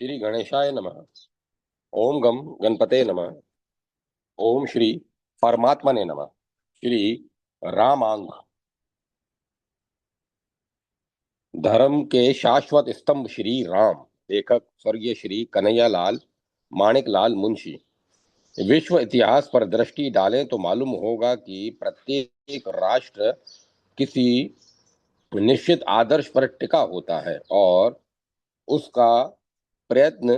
श्री गणेशाय नमः। ओम गम गणपते नमः। ओम श्री परमात्मने नमः। श्री रामांग। धर्म के शाश्वत स्तंभ श्री राम। लेखक स्वर्गीय श्री कन्हैयालाल माणिकलाल मुंशी। विश्व इतिहास पर दृष्टि डालें तो मालूम होगा कि प्रत्येक राष्ट्र किसी निश्चित आदर्श पर टिका होता है और उसका प्रयत्न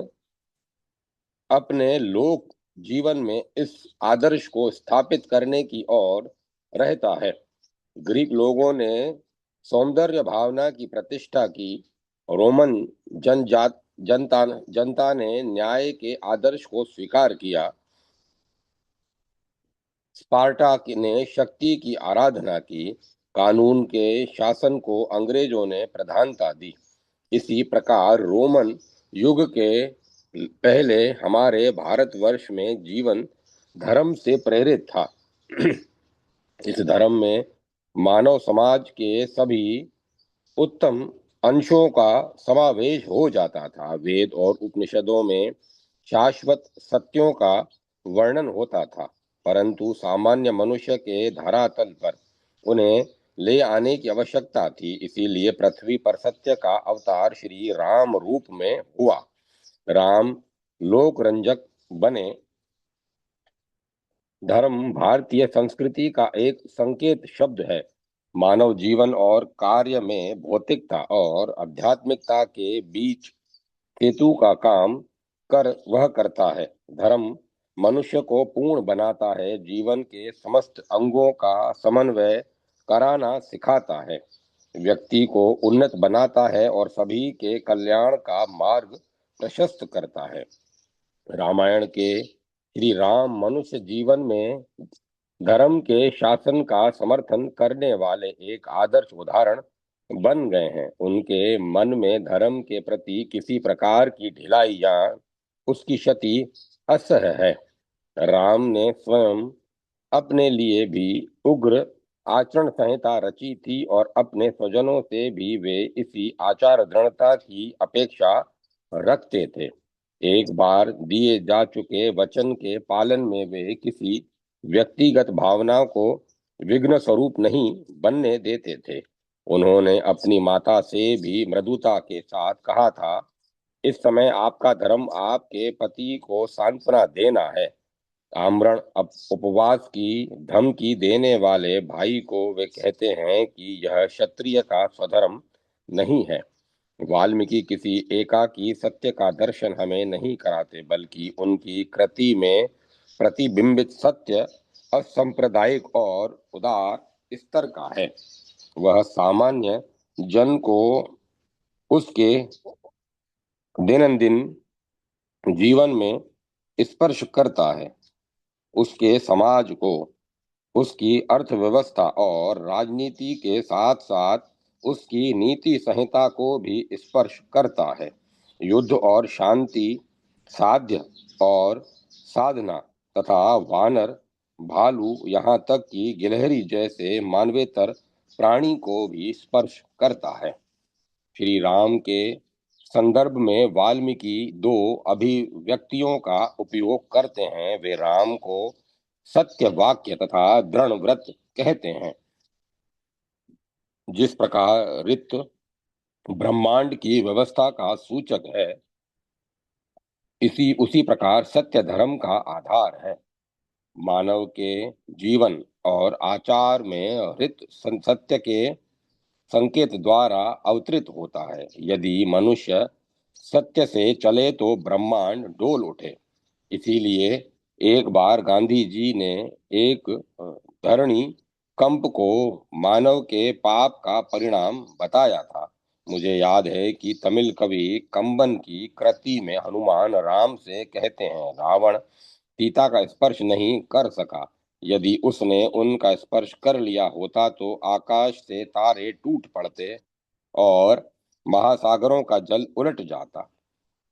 अपने लोक जीवन में इस आदर्श को स्थापित करने की ओर रहता है। ग्रीक लोगों ने सौंदर्य भावना की प्रतिष्ठा की। रोमन जनजात जनता जनता ने न्याय के आदर्श को स्वीकार किया। स्पार्टा ने शक्ति की आराधना की। कानून के शासन को अंग्रेजों ने प्रधानता दी। इसी प्रकार रोमन युग के पहले हमारे भारतवर्ष में जीवन धर्म से प्रेरित था। इस धर्म में मानव समाज के सभी उत्तम अंशों का समावेश हो जाता था। वेद और उपनिषदों में शाश्वत सत्यों का वर्णन होता था, परंतु सामान्य मनुष्य के धरातल पर उन्हें ले आने की आवश्यकता थी। इसीलिए पृथ्वी पर सत्य का अवतार श्री राम रूप में हुआ। राम लोक रंजक बने। धर्म भारतीय संस्कृति का एक संकेत शब्द है। मानव जीवन और कार्य में भौतिकता और आध्यात्मिकता के बीच सेतु का काम कर वह करता है। धर्म मनुष्य को पूर्ण बनाता है, जीवन के समस्त अंगों का समन्वय कराना सिखाता है, व्यक्ति को उन्नत बनाता है और सभी के कल्याण का मार्ग प्रशस्त करता है। रामायण के श्री राम मनुष्य जीवन में धर्म के शासन का समर्थन करने वाले एक आदर्श उदाहरण बन गए हैं। उनके मन में धर्म के प्रति किसी प्रकार की ढिलाई या उसकी क्षति असह्य है। राम ने स्वयं अपने लिए भी उग्र आचरण संहिता रची थी और अपने स्वजनों से भी वे इसी आचार दृढ़ता की अपेक्षा रखते थे। एक बार दिए जा चुके वचन के पालन में वे किसी व्यक्तिगत भावना को विघ्न स्वरूप नहीं बनने देते थे। उन्होंने अपनी माता से भी मृदुता के साथ कहा था, इस समय आपका धर्म आपके पति को सांत्वना देना है। आमरण उपवास की धमकी देने वाले भाई को वे कहते हैं कि यह क्षत्रिय का स्वधर्म नहीं है। वाल्मीकि किसी एकाकी सत्य का दर्शन हमें नहीं कराते, बल्कि उनकी कृति में प्रतिबिंबित सत्य असंप्रदायिक और उदार स्तर का है। वह सामान्य जन को उसके दैनंदिन जीवन में स्पर्श करता है, उसके समाज को, उसकी अर्थव्यवस्था और राजनीति के साथ साथ उसकी नीति संहिता को भी स्पर्श करता है। युद्ध और शांति, साध्य और साधना तथा वानर, भालू, यहाँ तक कि गिलहरी जैसे मानवेतर प्राणी को भी स्पर्श करता है। श्री राम के संदर्भ में वाल्मीकि दो अभिव्यक्तियों का उपयोग करते हैं। वे राम को सत्य वाक्य तथा दृढ़ व्रत कहते हैं। जिस प्रकार ऋत ब्रह्मांड की व्यवस्था का सूचक है, इसी उसी प्रकार सत्य धर्म का आधार है। मानव के जीवन और आचार में ऋत सत्य के संकेत द्वारा अवतरित होता है। यदि मनुष्य सत्य से चले तो ब्रह्मांड डोल उठे। इसीलिए एक बार गांधी जी ने एक धरणी कंप को मानव के पाप का परिणाम बताया था। मुझे याद है कि तमिल कवि कंबन की कृति में हनुमान राम से कहते हैं, रावण सीता का स्पर्श नहीं कर सका। यदि उसने उनका स्पर्श कर लिया होता तो आकाश से तारे टूट पड़ते और महासागरों का जल उलट जाता।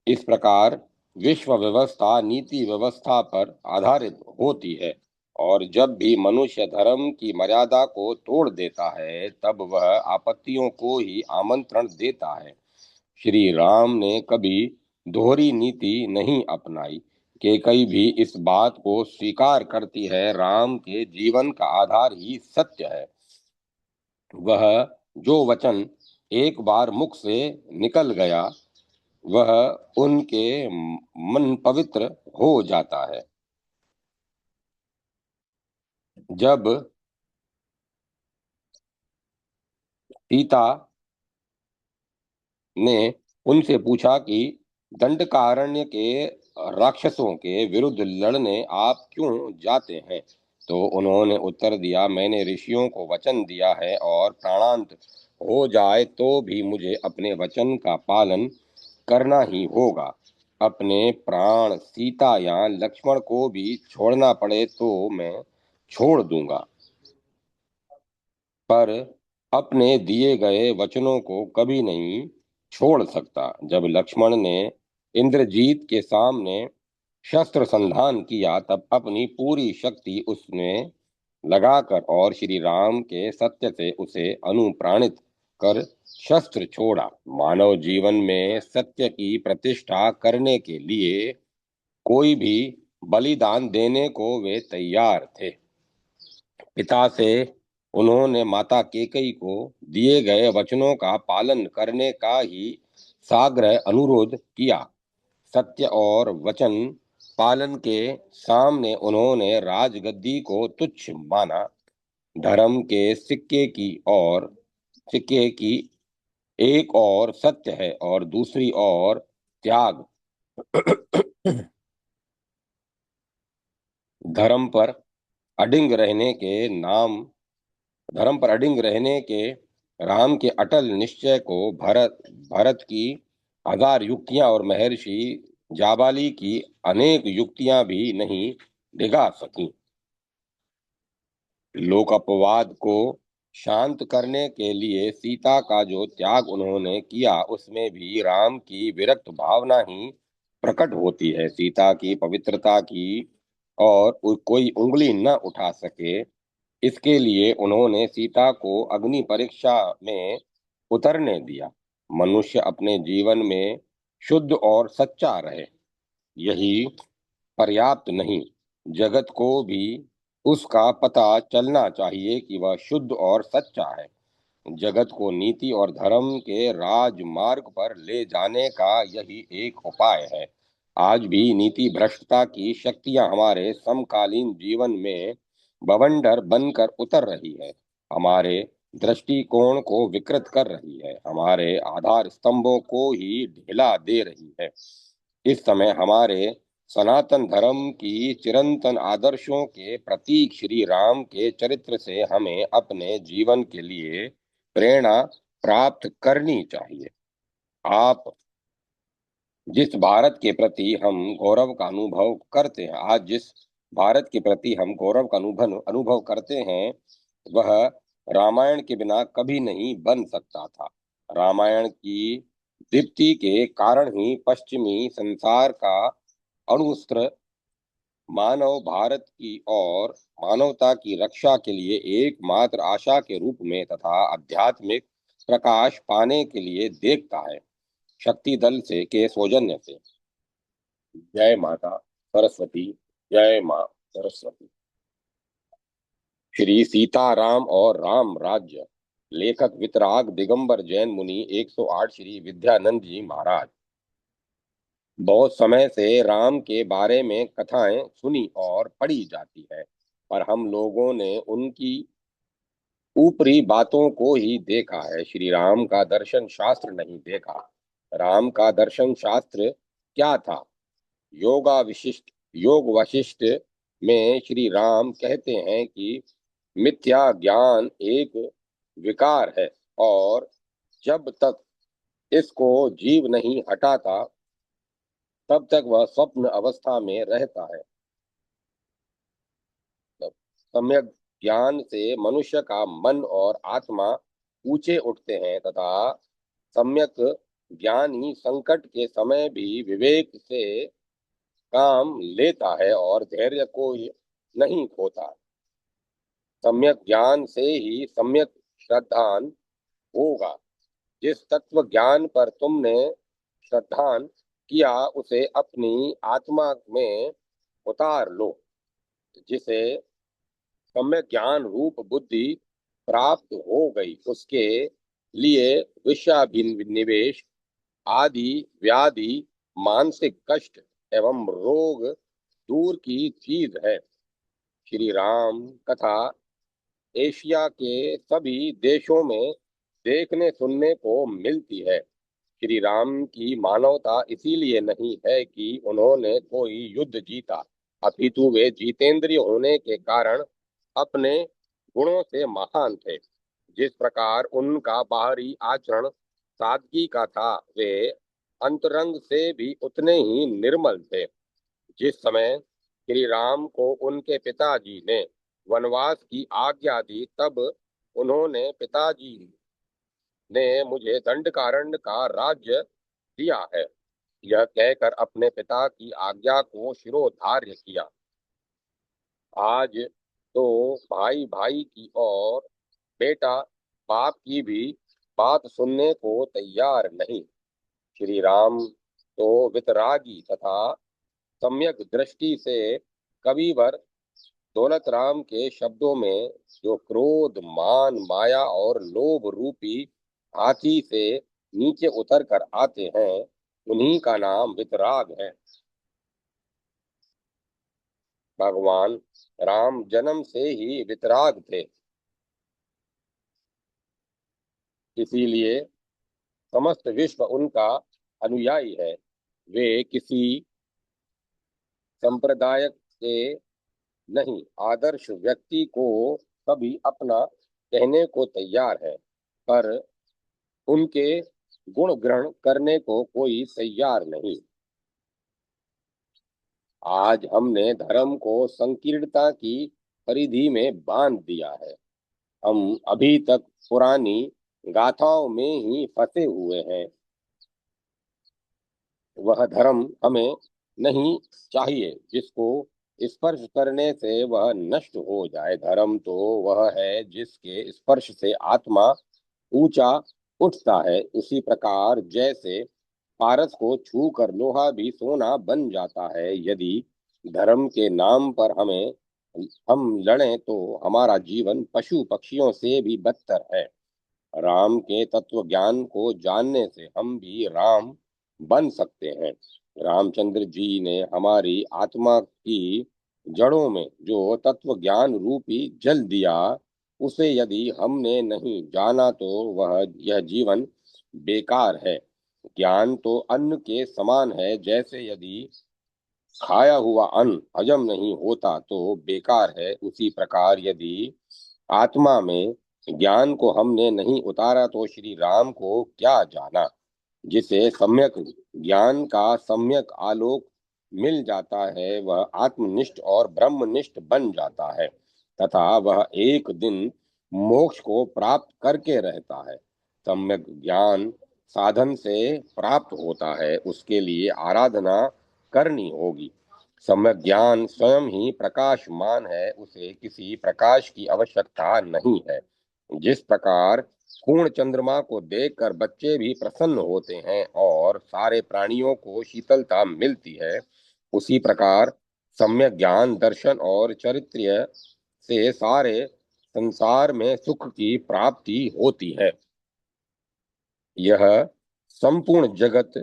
इस प्रकार विश्व व्यवस्था नीति व्यवस्था पर आधारित होती है और जब भी मनुष्य धर्म की मर्यादा को तोड़ देता है तब वह आपत्तियों को ही आमंत्रण देता है। श्री राम ने कभी दोहरी नीति नहीं अपनाई। केकई भी इस बात को स्वीकार करती है, राम के जीवन का आधार ही सत्य है। वह जो वचन एक बार मुख से निकल गया, वह उनके मन पवित्र हो जाता है। जब सीता ने उनसे पूछा कि दंडकारण्य के राक्षसों के विरुद्ध लड़ने आप क्यों जाते हैं, तो उन्होंने उत्तर दिया, मैंने ऋषियों को वचन दिया है और प्राणांत हो जाए तो भी मुझे अपने वचन का पालन करना ही होगा। अपने प्राण सीता या लक्ष्मण को भी छोड़ना पड़े तो मैं छोड़ दूंगा, पर अपने दिए गए वचनों को कभी नहीं छोड़ सकता। जब लक्ष्मण ने इंद्रजीत के सामने शस्त्र संधान किया, तब अपनी पूरी शक्ति उसने लगाकर और श्री राम के सत्य से उसे अनुप्राणित कर शस्त्र छोड़ा। मानव जीवन में सत्य की प्रतिष्ठा करने के लिए कोई भी बलिदान देने को वे तैयार थे। पिता से उन्होंने माता केकई को दिए गए वचनों का पालन करने का ही साग्रह अनुरोध किया। सत्य और वचन पालन के सामने उन्होंने राजगद्दी को तुच्छ माना। धर्म के सिक्के की एक और सत्य है और दूसरी ओर त्याग। धर्म पर अडिंग रहने के नाम धर्म पर अडिंग रहने के राम के अटल निश्चय को भरत भरत की हजार युक्तियां और महर्षि जाबाली की अनेक युक्तियां भी नहीं डिगा सकी। लोक अपवाद को शांत करने के लिए सीता का जो त्याग उन्होंने किया, उसमें भी राम की विरक्त भावना ही प्रकट होती है। सीता की पवित्रता की और कोई उंगली न उठा सके, इसके लिए उन्होंने सीता को अग्नि परीक्षा में उतरने दिया। मनुष्य अपने जीवन में शुद्ध और सच्चा रहे, यही पर्याप्त नहीं, जगत को भी उसका पता चलना चाहिए कि वह शुद्ध और सच्चा है। जगत को नीति और धर्म के राजमार्ग पर ले जाने का यही एक उपाय है। आज भी नीति भ्रष्टता की शक्तियां हमारे समकालीन जीवन में बवंडर बनकर उतर रही है, हमारे दृष्टिकोण को विकृत कर रही है, हमारे आधार स्तंभों को ही ढिला दे रही है। इस समय हमारे सनातन धर्म की चिरंतन आदर्शों के प्रतीक श्री राम के चरित्र से हमें अपने जीवन के लिए प्रेरणा प्राप्त करनी चाहिए। आप जिस भारत के प्रति हम गौरव का अनुभव करते हैं आज जिस भारत के प्रति हम गौरव का अनुभव अनुभव करते हैं, वह रामायण के बिना कभी नहीं बन सकता था। रामायण की दीप्ति के कारण ही पश्चिमी संसार का अणुस्त्र मानव भारत की और मानवता की रक्षा के लिए एकमात्र आशा के रूप में तथा आध्यात्मिक प्रकाश पाने के लिए देखता है। शक्ति दल से के सौजन्य से। जय माता सरस्वती। जय माँ सरस्वती। श्री सीताराम और राम राज्य। लेखक वितराग दिगंबर जैन मुनि 108 श्री विद्यानंद जी महाराज। बहुत समय से राम के बारे में कथाएं सुनी और पढ़ी जाती है, पर हम लोगों ने उनकी ऊपरी बातों को ही देखा है, श्री राम का दर्शन शास्त्र नहीं देखा। राम का दर्शन शास्त्र क्या था? योगा विशिष्ट योग वशिष्ठ में श्री राम कहते हैं कि मिथ्या ज्ञान एक विकार है और जब तक इसको जीव नहीं हटाता, तब तक वह स्वप्न अवस्था में रहता है। सम्यक ज्ञान से मनुष्य का मन और आत्मा ऊंचे उठते हैं तथा सम्यक ज्ञान ही संकट के समय भी विवेक से काम लेता है और धैर्य को नहीं खोता। सम्यक ज्ञान से ही सम्यक श्रद्धान होगा। जिस तत्व ज्ञान पर तुमने श्रद्धान किया उसे अपनी आत्मा में उतार लो। जिसे सम्यक ज्ञान रूप बुद्धि प्राप्त हो गई, उसके लिए विषयाभिनिवेश आदि व्याधि, मानसिक कष्ट एवं रोग दूर की चीज है। श्री राम कथा एशिया के सभी देशों में देखने सुनने को मिलती है। श्री राम की मानवता इसीलिए नहीं है कि उन्होंने कोई युद्ध जीता, अपितु वे जीतेंद्रिय होने के कारण अपने गुणों से महान थे। जिस प्रकार उनका बाहरी आचरण सादगी का था, वे अंतरंग से भी उतने ही निर्मल थे। जिस समय श्री राम को उनके पिताजी ने वनवास की आज्ञा दी, तब उन्होंने पिताजी ने मुझे दंडकारण्य का राज्य दिया है, यह कहकर अपने पिता की आज्ञा को शिरोधार्य किया। आज तो भाई भाई की और बेटा बाप की भी बात सुनने को तैयार नहीं। श्री राम तो वितरागी तथा सम्यक दृष्टि से कविवर दौलत राम के शब्दों में जो क्रोध, मान, माया और लोभ रूपी हाथी से नीचे उतर कर आते हैं, उन्हीं का नाम वितराग है। भगवान राम जन्म से ही वितराग थे, इसीलिए समस्त विश्व उनका अनुयायी है। वे किसी संप्रदाय के नहीं, आदर्श व्यक्ति को कभी अपना कहने को तैयार है, पर उनके गुण ग्रहण करने को कोई तैयार नहीं। आज हमने धर्म को संकीर्णता की परिधि में बांध दिया है। हम अभी तक पुरानी गाथाओं में ही फंसे हुए हैं। वह धर्म हमें नहीं चाहिए जिसको स्पर्श करने से वह नष्ट हो जाए। धर्म तो वह है जिसके स्पर्श से आत्मा ऊंचा उठता है। उसी प्रकार जैसे पारस को छू कर लोहा भी सोना बन जाता है, यदि धर्म के नाम पर हम लड़ें तो हमारा जीवन पशु पक्षियों से भी बदतर है। राम के तत्व ज्ञान को जानने से हम भी राम बन सकते हैं। रामचंद्र जी ने हमारी आत्मा की जड़ों में जो तत्व ज्ञान रूपी जल दिया, उसे यदि हमने नहीं जाना तो वह यह जीवन बेकार है। ज्ञान तो अन्न के समान है, जैसे यदि खाया हुआ अन्न हजम नहीं होता तो बेकार है, उसी प्रकार यदि आत्मा में ज्ञान को हमने नहीं उतारा तो श्री राम को क्या जाना। जिसे सम्यक ज्ञान का सम्यक आलोक मिल जाता है, वह आत्मनिष्ठ और ब्रह्मनिष्ठ बन जाता है तथा वह एक दिन मोक्ष को प्राप्त करके रहता है। सम्यक ज्ञान साधन से प्राप्त होता है, उसके लिए आराधना करनी होगी। सम्यक ज्ञान स्वयं ही प्रकाशमान है, उसे किसी प्रकाश की आवश्यकता नहीं है। जिस प्रकार पूर्ण चंद्रमा को देखकर बच्चे भी प्रसन्न होते हैं और सारे प्राणियों को शीतलता मिलती है, उसी प्रकार सम्यक ज्ञान, दर्शन और चरित्र से सारे संसार में सुख की प्राप्ति होती है। यह संपूर्ण जगत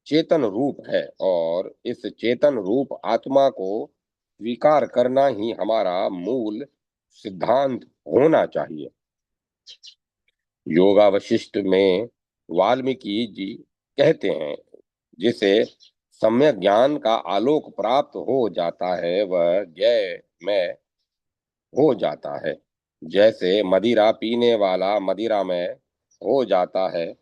चेतन रूप है और इस चेतन रूप आत्मा को स्वीकार करना ही हमारा मूल सिद्धांत होना चाहिए। योगा वशिष्ठ में वाल्मीकि जी कहते हैं, जिसे सम्यक ज्ञान का आलोक प्राप्त हो जाता है वह ज्ञेय में हो जाता है। जैसे मदिरा पीने वाला मदिरा में हो जाता है,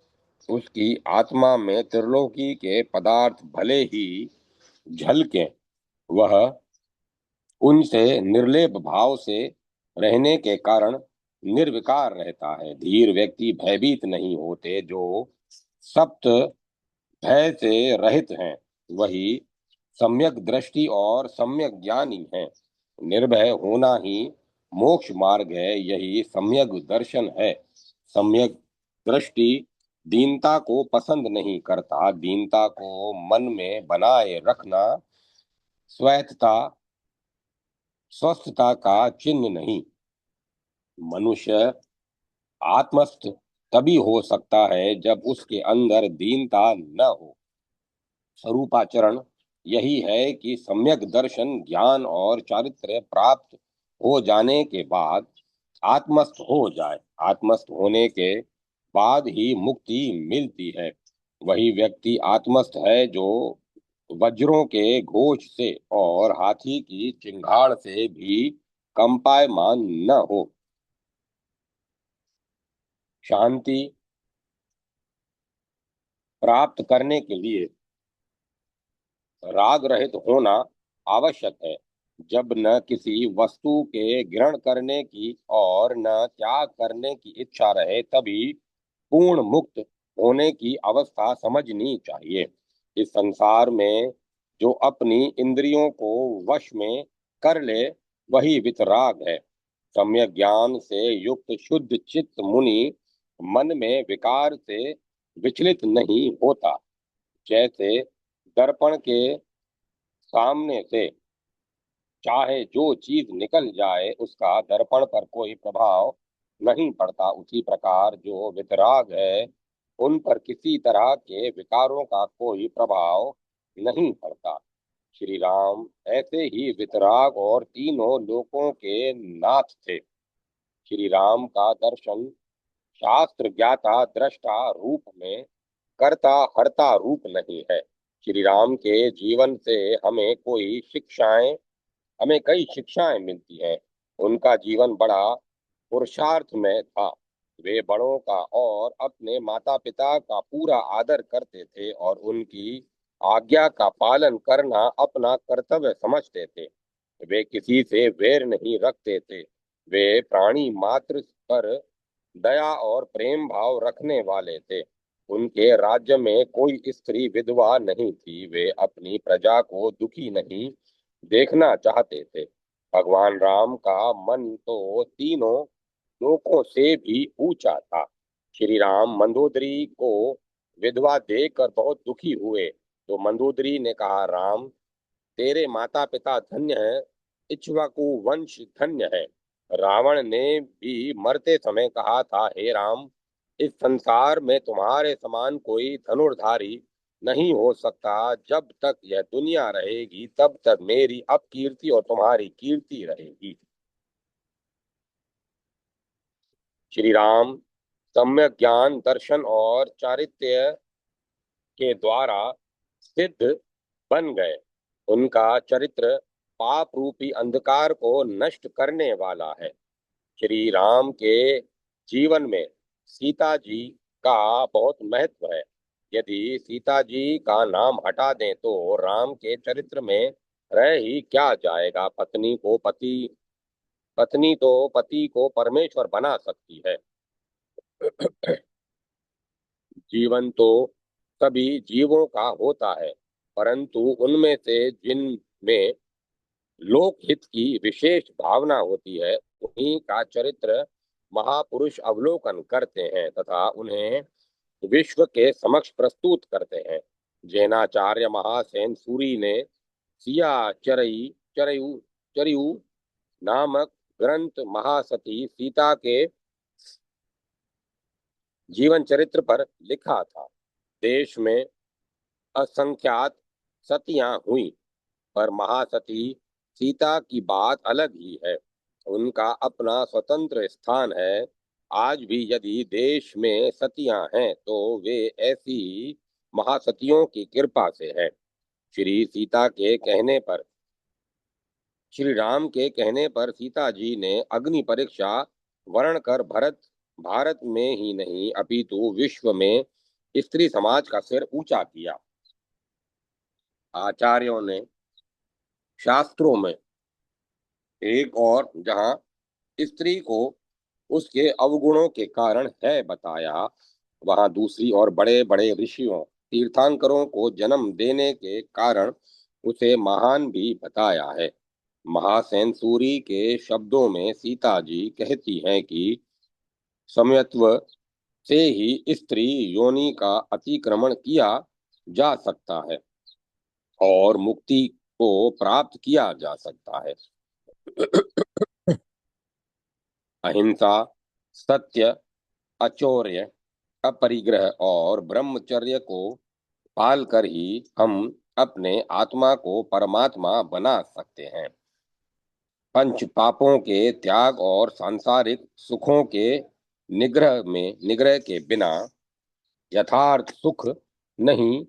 उसकी आत्मा में त्रिलोकी के पदार्थ भले ही झलकें, वह उनसे निर्लेप भाव से रहने के कारण निर्विकार रहता है। धीर व्यक्ति भयभीत नहीं होते, जो सप्त भय से रहित हैं, वही सम्यक दृष्टि और सम्यक ज्ञानी है। निर्भय होना ही मोक्ष मार्ग है, यही सम्यक दर्शन है। सम्यक दृष्टि दीनता को पसंद नहीं करता। दीनता को मन में बनाए रखना स्वायत्तता स्वस्थता का चिन्ह नहीं। मनुष्य आत्मस्थ तभी हो सकता है जब उसके अंदर दीनता न हो। स्वरूपाचरण यही है कि सम्यक दर्शन ज्ञान और चारित्र्य प्राप्त हो जाने के बाद आत्मस्थ हो जाए। आत्मस्थ होने के बाद ही मुक्ति मिलती है। वही व्यक्ति आत्मस्थ है जो वज्रों के घोष से और हाथी की चिंगाड़ से भी कंपायमान न हो। शांति प्राप्त करने के लिए राग रहित होना आवश्यक है। जब न किसी वस्तु के ग्रहण करने की और न त्याग करने की इच्छा रहे तभी पूर्ण मुक्त होने की अवस्था समझनी चाहिए। इस संसार में जो अपनी इंद्रियों को वश में कर ले वही वितराग है। सम्यक ज्ञान से युक्त शुद्ध चित्त मुनि मन में विकार से विचलित नहीं होता। जैसे दर्पण के सामने से चाहे जो चीज निकल जाए उसका दर्पण पर कोई प्रभाव नहीं पड़ता, उसी प्रकार जो वितराग है उन पर किसी तरह के विकारों का कोई प्रभाव नहीं पड़ता। श्री राम ऐसे ही वितराग और तीनों लोकों के नाथ थे। श्री राम का दर्शन शास्त्र ज्ञाता दृष्टा रूप में कर्ता हर्ता रूप नहीं है। श्री राम के जीवन से हमें कई शिक्षाएं मिलती हैं। उनका जीवन बड़ा पुरुषार्थ में था। वे बड़ों का और अपने माता पिता का पूरा आदर करते थे और उनकी आज्ञा का पालन करना अपना कर्तव्य समझते थे। वे किसी से वैर नहीं रखते थे। वे प्राणी मात्र पर दया और प्रेम भाव रखने वाले थे। उनके राज्य में कोई स्त्री विधवा नहीं थी। वे अपनी प्रजा को दुखी नहीं देखना चाहते थे। भगवान राम का मन तो तीनों लोकों से भी ऊंचा था। श्री राम मंदोदरी को विधवा देखकर बहुत दुखी हुए। तो मंदोदरी ने कहा, राम तेरे माता पिता धन्य हैं, इक्ष्वाकु वंश धन्य है। रावण ने भी मरते समय कहा था, हे राम इस संसार में तुम्हारे समान कोई धनुर्धारी नहीं हो सकता। जब तक यह दुनिया रहेगी तब तक मेरी अपकीर्ति और तुम्हारी कीर्ति रहेगी। श्री राम सम्यक ज्ञान दर्शन और चारित्र्य के द्वारा सिद्ध बन गए। उनका चरित्र पाप रूपी अंधकार को नष्ट करने वाला है। श्री राम के जीवन में सीता जी का बहुत महत्व है। यदि सीता जी का नाम हटा दें तो राम के चरित्र में रह ही क्या जाएगा। पत्नी तो पति को परमेश्वर बना सकती है। जीवन तो सभी जीवों का होता है, परंतु उनमें से जिनमें लोकहित की विशेष भावना होती है उन्हीं का चरित्र महापुरुष अवलोकन करते हैं तथा उन्हें विश्व के समक्ष प्रस्तुत करते हैं। जैनाचार्य महासेन सूरी ने सिया चरयु चरयु नामक ग्रंथ महासती सीता के जीवन चरित्र पर लिखा था। देश में असंख्यात सतियां हुई पर महासती सीता की बात अलग ही है। उनका अपना स्वतंत्र स्थान है। आज भी यदि देश में सतियां हैं तो वे ऐसी महासतियों की कृपा से है। श्री सीता के कहने पर श्री राम के कहने पर सीता जी ने अग्नि परीक्षा वर्ण कर भारत में ही नहीं अपितु विश्व में स्त्री समाज का सिर ऊंचा किया। आचार्यों ने शास्त्रों में एक और जहां स्त्री को उसके अवगुणों के कारण है बताया, वहां दूसरी ओर बड़े बड़े ऋषियों तीर्थंकरों को जन्म देने के कारण उसे महान भी बताया है। महासेन सूरी के शब्दों में सीता जी कहती हैं कि सम्यत्व से ही स्त्री योनि का अतिक्रमण किया जा सकता है और मुक्ति को प्राप्त किया जा सकता है। अहिंसा, सत्य, अचौर्य, अपरिग्रह और ब्रह्मचर्य को पालकर ही हम अपने आत्मा को परमात्मा बना सकते हैं। पंच पापों के त्याग और सांसारिक सुखों के निग्रह के बिना यथार्थ सुख नहीं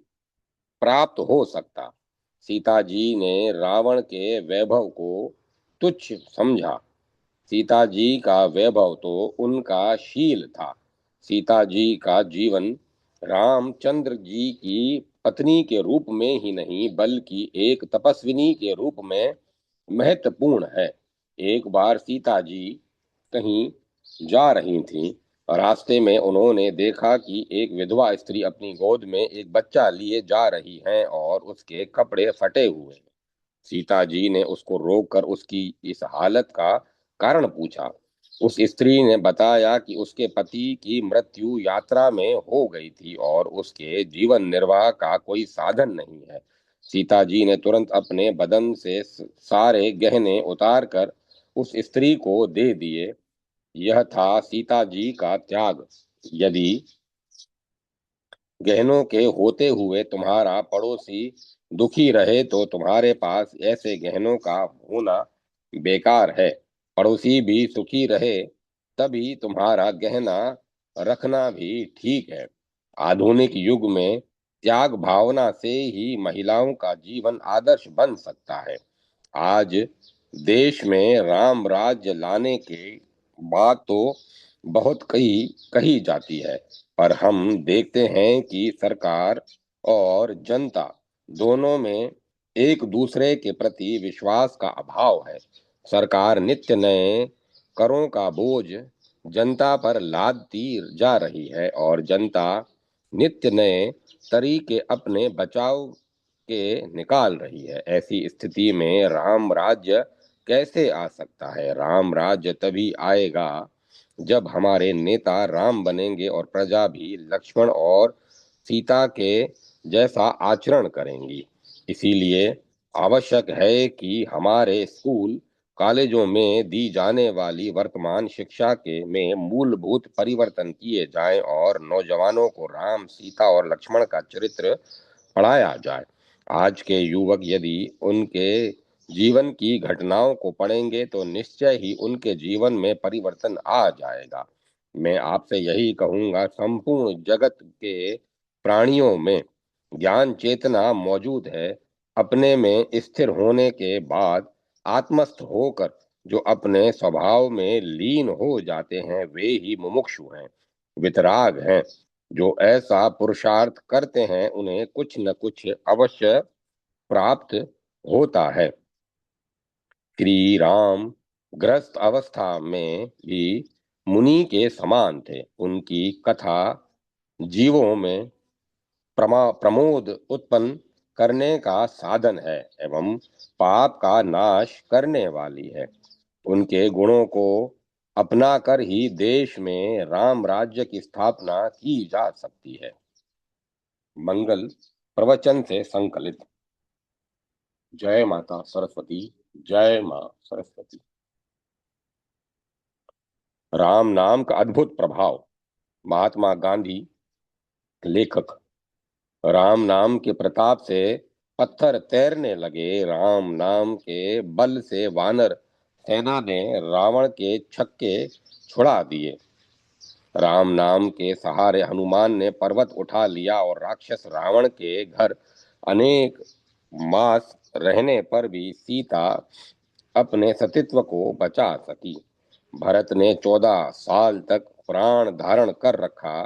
प्राप्त हो सकता। सीता जी ने रावण के वैभव को तुच्छ समझा। सीता जी का वैभव तो उनका शील था। सीता जी का जीवन रामचंद्र जी की पत्नी के रूप में ही नहीं बल्कि एक तपस्विनी के रूप में महत्वपूर्ण है। एक बार सीता जी कहीं जा रही थीं। रास्ते में उन्होंने देखा कि एक विधवा स्त्री अपनी गोद में एक बच्चा लिए जा रही है और उसके कपड़े फटे हुए हैं। सीता जी ने उसको रोककर उसकी इस हालत का कारण पूछा। उस स्त्री ने बताया कि उसके पति की मृत्यु यात्रा में हो गई थी और उसके जीवन निर्वाह का कोई साधन नहीं है। सीता जी ने तुरंत अपने बदन से सारे गहने उतार कर उस स्त्री को दे दिए। यह था सीता जी का त्याग। यदि गहनों के होते हुए तुम्हारा पड़ोसी दुखी रहे तो तुम्हारे पास ऐसे गहनों का होना बेकार है। पड़ोसी भी सुखी रहे तभी तुम्हारा गहना रखना भी ठीक है। आधुनिक युग में त्याग भावना से ही महिलाओं का जीवन आदर्श बन सकता है। आज देश में राम राज्य लाने के बात तो बहुत कही कही जाती है, पर हम देखते हैं कि सरकार और जनता दोनों में एक दूसरे के प्रति विश्वास का अभाव है। सरकार नित्य नए करों का बोझ जनता पर लादती जा रही है और जनता नित्य नए तरीके अपने बचाव के निकाल रही है। ऐसी स्थिति में राम राज्य कैसे आ सकता है? राम राज्य तभी आएगा जब हमारे नेता राम बनेंगे और प्रजा भी लक्ष्मण और सीता के जैसा आचरण करेंगी। इसीलिए आवश्यक है कि हमारे स्कूल कॉलेजों में दी जाने वाली वर्तमान शिक्षा के में मूलभूत परिवर्तन किए जाएं और नौजवानों को राम, सीता और लक्ष्मण का चरित्र पढ़ाया जाए। आज के युवक यदि उनके जीवन की घटनाओं को पढ़ेंगे तो निश्चय ही उनके जीवन में परिवर्तन आ जाएगा। मैं आपसे यही कहूंगा, संपूर्ण जगत के प्राणियों में ज्ञान चेतना मौजूद है। अपने में स्थिर होने के बाद आत्मस्थ होकर जो अपने स्वभाव में लीन हो जाते हैं वे ही मुमुक्षु हैं, वितराग हैं। जो ऐसा पुरुषार्थ करते हैं उन्हें कुछ न कुछ अवश्य प्राप्त होता है। श्री राम गृहस्थ अवस्था में भी मुनि के समान थे। उनकी कथा जीवों में प्रमोद उत्पन्न करने का साधन है एवं पाप का नाश करने वाली है। उनके गुणों को अपनाकर ही देश में राम राज्य की स्थापना की जा सकती है। मंगल प्रवचन से संकलित। जय माता सरस्वती। जय मां सरस्वती। राम नाम का अद्भुत प्रभाव। महात्मा गांधी लेखक। राम नाम के प्रताप से पत्थर तैरने लगे। राम नाम के बल से वानर सेना ने रावण के छक्के छुड़ा दिए। राम नाम के सहारे हनुमान ने पर्वत उठा लिया और राक्षस रावण के घर अनेक मास रहने पर भी सीता अपने सतीत्व को बचा सकी। भरत ने 14 साल तक प्राण धारण कर रखा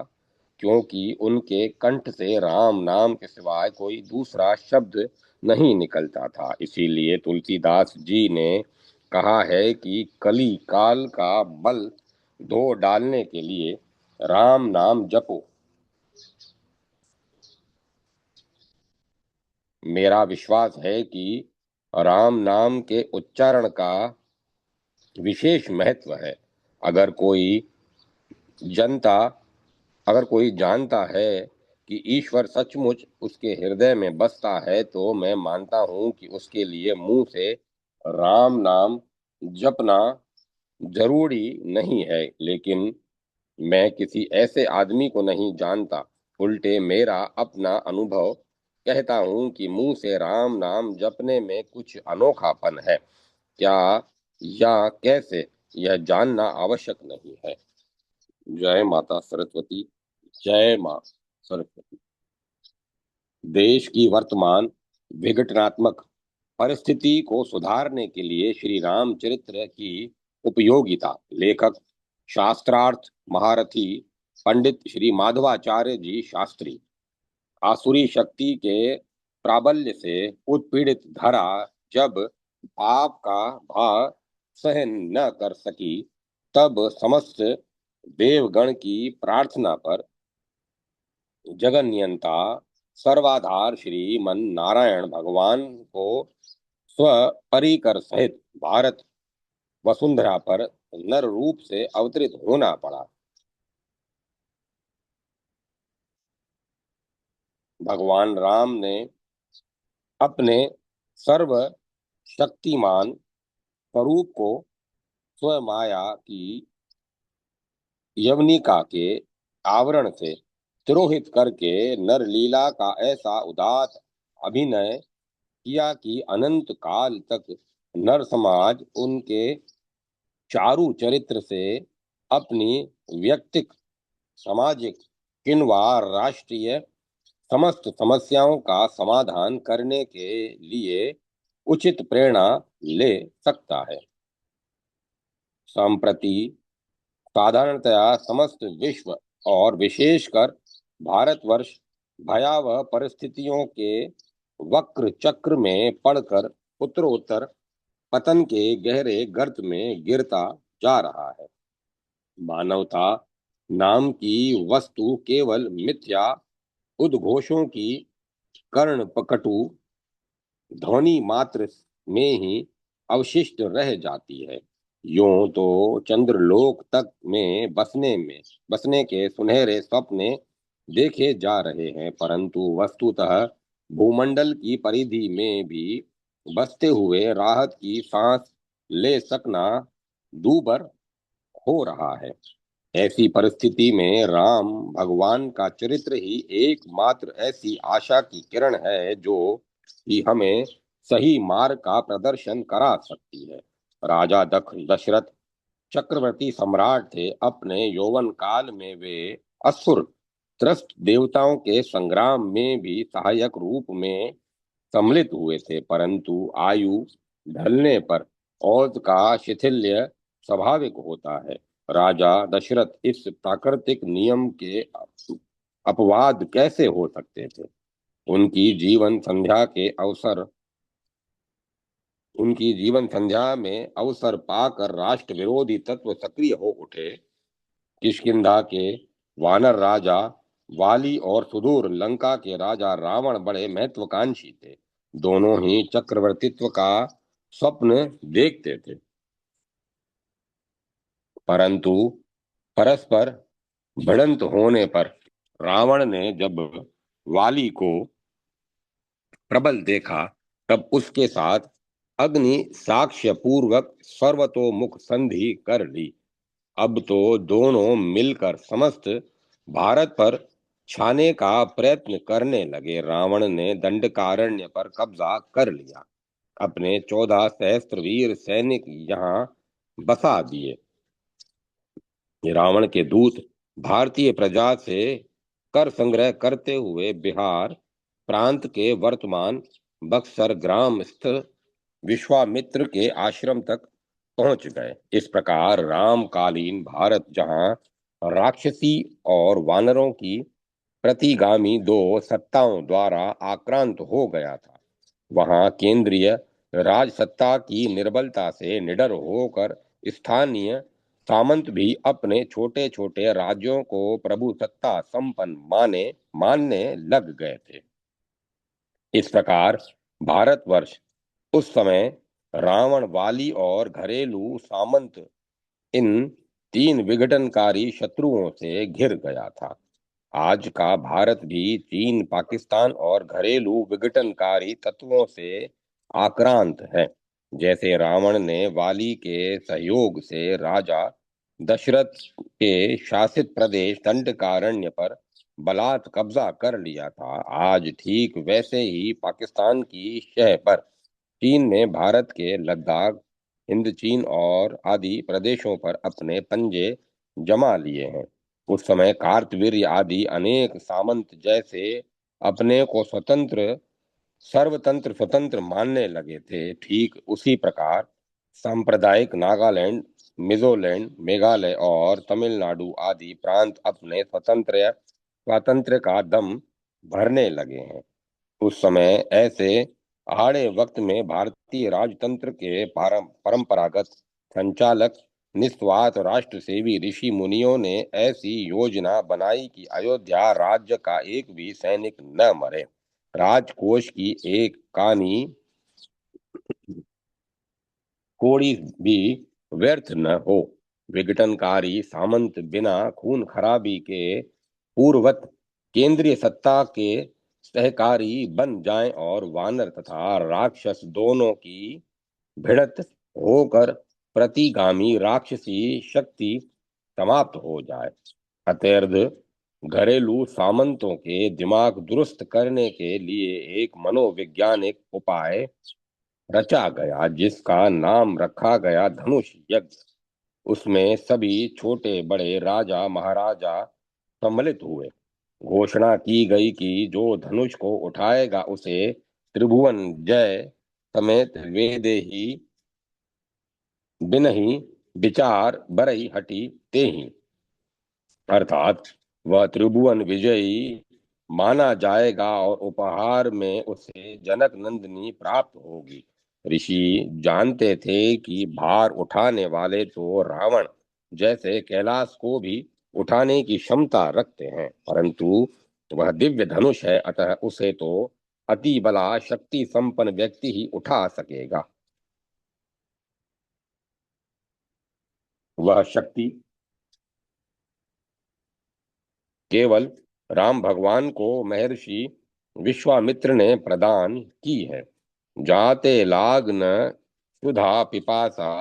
क्योंकि उनके कंठ से राम नाम के सिवाय कोई दूसरा शब्द नहीं निकलता था। इसीलिए तुलसीदास जी ने कहा है कि कली काल का बल धो डालने के लिए राम नाम जपो। मेरा विश्वास है कि राम नाम के उच्चारण का विशेष महत्व है। अगर कोई जनता अगर कोई जानता है कि ईश्वर सचमुच उसके हृदय में बसता है तो मैं मानता हूं कि उसके लिए मुंह से राम नाम जपना जरूरी नहीं है, लेकिन मैं किसी ऐसे आदमी को नहीं जानता। उल्टे मेरा अपना अनुभव कहता हूं कि मुंह से राम नाम जपने में कुछ अनोखापन है। क्या या कैसे, यह जानना आवश्यक नहीं है। जय माता सरस्वती। जय मां सरस्वती। देश की वर्तमान विघटनात्मक परिस्थिति को सुधारने के लिए श्री रामचरित्र की उपयोगिता। लेखक शास्त्रार्थ महारथी पंडित श्री माधवाचार्य जी शास्त्री। आसुरी शक्ति के प्राबल्य से उत्पीड़ित धरा जब पाप का भार सहन न कर सकी, तब समस्त देवगण की प्रार्थना पर जगन नियंता सर्वाधार श्रीमन नारायण भगवान को स्व परिकर सहित भारत वसुंधरा पर नर रूप से अवतरित होना पड़ा। भगवान राम ने अपने सर्व शक्तिमान स्वरूप को स्वमाया की यवनिका के आवरण से तिरोहित करके नरलीला का ऐसा उदात अभिनय किया कि अनंत काल तक नर समाज उनके चारु चरित्र से अपनी व्यक्तिक, सामाजिक, किंवा राष्ट्रीय समस्त समस्याओं का समाधान करने के लिए उचित प्रेरणा ले सकता है। संप्रति साधारणतया समस्त विश्व और विशेषकर भारतवर्ष भयावह परिस्थितियों के वक्र चक्र में पड़कर उत्तरोत्तर पतन के गहरे गर्त में गिरता जा रहा है। मानवता नाम की वस्तु केवल मिथ्या उद्घोषों की कर्णपकटु ध्वनि मात्र में ही अवशिष्ट रह जाती है। यूं तो चंद्रलोक तक में बसने के सुनहरे सपने देखे जा रहे हैं, परंतु वस्तुतः भूमंडल की परिधि में भी बसते हुए राहत की सांस ले सकना दूभर हो रहा है। ऐसी परिस्थिति में राम भगवान का चरित्र ही एकमात्र ऐसी आशा की किरण है जो कि हमें सही मार्ग का प्रदर्शन करा सकती है। राजा दशरथ चक्रवर्ती सम्राट थे। अपने यौवन काल में वे असुर त्रस्त देवताओं के संग्राम में भी सहायक रूप में सम्मिलित हुए थे, परंतु आयु ढलने पर औध का शिथिल्य स्वाभाविक होता है। राजा दशरथ इस प्राकृतिक नियम के अपवाद कैसे हो सकते थे। उनकी जीवन संध्या के अवसर उनकी जीवन संध्या में अवसर पाकर राष्ट्र विरोधी तत्व सक्रिय हो उठे। किष्किंधा के वानर राजा वाली और सुदूर लंका के राजा रावण बड़े महत्वाकांक्षी थे। दोनों ही चक्रवर्तित्व का स्वप्न देखते थे, परंतु परस्पर भिड़ंत होने पर रावण ने जब वाली को प्रबल देखा, तब उसके साथ अग्नि साक्ष्य पूर्वक सर्वतोमुख संधि कर ली। अब तो दोनों मिलकर समस्त भारत पर छाने का प्रयत्न करने लगे। रावण ने दंडकारण्य पर कब्जा कर लिया। अपने 14 सहस्त्र वीर सैनिक यहाँ बसा दिए। रावण के दूत भारतीय प्रजा से कर संग्रह करते हुए बिहार प्रांत के वर्तमान बक्सर ग्राम स्थित विश्वामित्र के आश्रम तक पहुंच गए। इस प्रकार रामकालीन भारत, जहां राक्षसी और वानरों की प्रतिगामी दो सत्ताओं द्वारा आक्रांत हो गया था, वहां केंद्रीय राजसत्ता की निर्बलता से निडर होकर स्थानीय सामंत भी अपने छोटे छोटे राज्यों को प्रभु सत्ता संपन्न मानने लग गए थे। इस प्रकार भारतवर्ष उस समय रावण, वाली और घरेलू सामंत, इन तीन विघटनकारी शत्रुओं से घिर गया था। आज का भारत भी चीन, पाकिस्तान और घरेलू विघटनकारी तत्वों से आक्रांत है। जैसे रावण ने वाली के सहयोग से राजा दशरथ के शासित प्रदेश दंडकारण्य पर बलात् कब्जा कर लिया था, आज ठीक वैसे ही पाकिस्तान की शह पर चीन ने भारत के लद्दाख, हिंद चीन और आदि प्रदेशों पर अपने पंजे जमा लिए हैं। उस समय कार्तवीर्य आदि अनेक सामंत जैसे अपने को स्वतंत्र, सर्वतंत्र, स्वतंत्र मानने लगे थे। ठीक उसी प्रकार सांप्रदायिक नागालैंड, मिजोलैंड, मेघालय और तमिलनाडु आदि प्रांत अपने स्वतंत्र स्वातंत्र्य का दम भरने लगे हैं। उस समय ऐसे आड़े वक्त में भारतीय राजतंत्र के परंपरागत संचालक, निस्वार्थ राष्ट्र सेवी ऋषि मुनियों ने ऐसी योजना बनाई कि अयोध्या राज्य का एक भी सैनिक न मरे, राजकोष की एक कानी कोड़ी भी व्यर्थ न हो, विघटनकारी सामंत बिना खून खराबी के पूर्वत केंद्रीय सत्ता के सहकारी बन जाएं और वानर तथा राक्षस दोनों की भिड़त होकर प्रतिगामी राक्षसी शक्ति समाप्त हो जाए। अतर्ध घरेलू सामंतों के दिमाग दुरुस्त करने के लिए एक मनोवैज्ञानिक उपाय रचा गया, जिसका नाम रखा गया धनुष यज्ञ। उसमें सभी छोटे बड़े राजा महाराजा सम्मिलित हुए। घोषणा की गई कि जो धनुष को उठाएगा उसे त्रिभुवन जय समेत वेदेही बिनहि विचार बरई हटी तेहि, अर्थात वह त्रिभुवन विजयी माना जाएगा और उपहार में उसे जनक नंदिनी प्राप्त होगी। ऋषि जानते थे कि भार उठाने वाले तो रावण जैसे कैलाश को भी उठाने की क्षमता रखते हैं, परंतु वह दिव्य धनुष है, अतः उसे तो अति बला शक्ति संपन्न व्यक्ति ही उठा सकेगा। वह शक्ति केवल राम भगवान को महर्षि विश्वामित्र ने प्रदान की है। जाते लाग न सुधा पिपासा,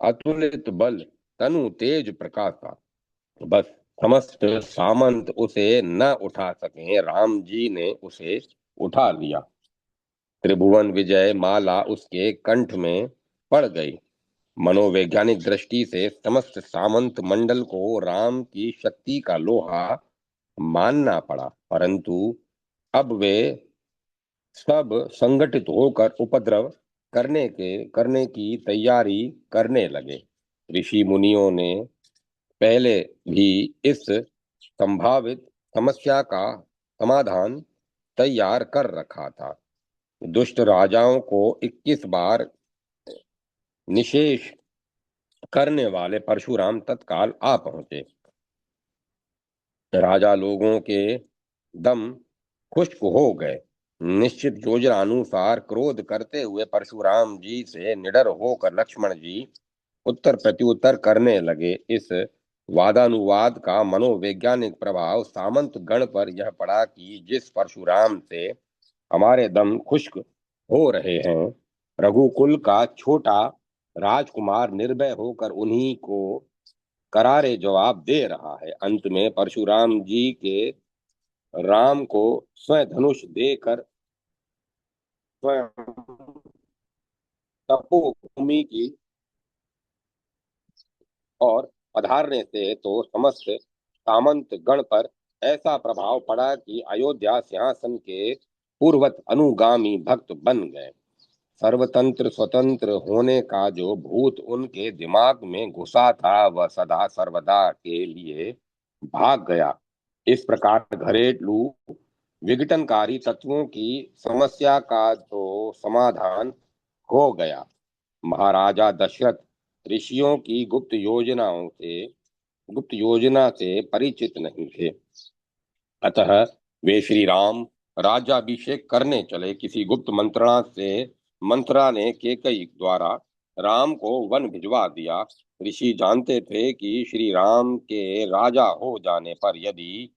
अतुलित बल तनु तेज प्रकाशा। बस समस्त सामंत उसे न उठा सके, राम जी ने उसे उठा लिया। त्रिभुवन विजय माला उसके कंठ में पड़ गई। मनोवैज्ञानिक दृष्टि से समस्त सामंत मंडल को राम की शक्ति का लोहा मानना पड़ा, परंतु अब वे सब संगठित होकर उपद्रव करने की तैयारी करने लगे। ऋषि मुनियों ने पहले भी इस संभावित समस्या का समाधान तैयार कर रखा था। दुष्ट राजाओं को 21 बार निशेष करने वाले परशुराम तत्काल आ पहुंचे। राजा लोगों के दम खुश्क हो गए। निश्चित योजना अनुसार क्रोध करते हुए परशुराम जी से निडर होकर लक्ष्मण जी उत्तर प्रत्युत्तर करने लगे। इस वादानुवाद का मनोवैज्ञानिक प्रभाव सामंत गण पर यह पड़ा कि जिस परशुराम से हमारे दम खुश्क हो रहे हैं, रघुकुल का छोटा राजकुमार निर्भय होकर उन्हीं को करारे जवाब दे रहा है। अंत में परशुराम जी के राम को स्वयं धनुष देकर स्वयं तपोभूमि की और पधारने से तो समस्त सामंत गण पर ऐसा प्रभाव पड़ा कि अयोध्या सिंहासन के पूर्वत अनुगामी भक्त बन गए। सर्वतंत्र स्वतंत्र होने का जो भूत उनके दिमाग में घुसा था वह सदा सर्वदा के लिए भाग गया। इस प्रकार घरेलू विघटनकारी तत्वों की समस्या का तो समाधान हो गया। महाराजा दशरथ ऋषियों की गुप्त योजना से परिचित नहीं थे, अतः वे श्री राम राज्याभिषेक करने चले। किसी गुप्त मंत्रा ने केकई द्वारा राम को वन भिजवा दिया। ऋषि जानते थे कि श्री राम के राजा हो जाने पर यदि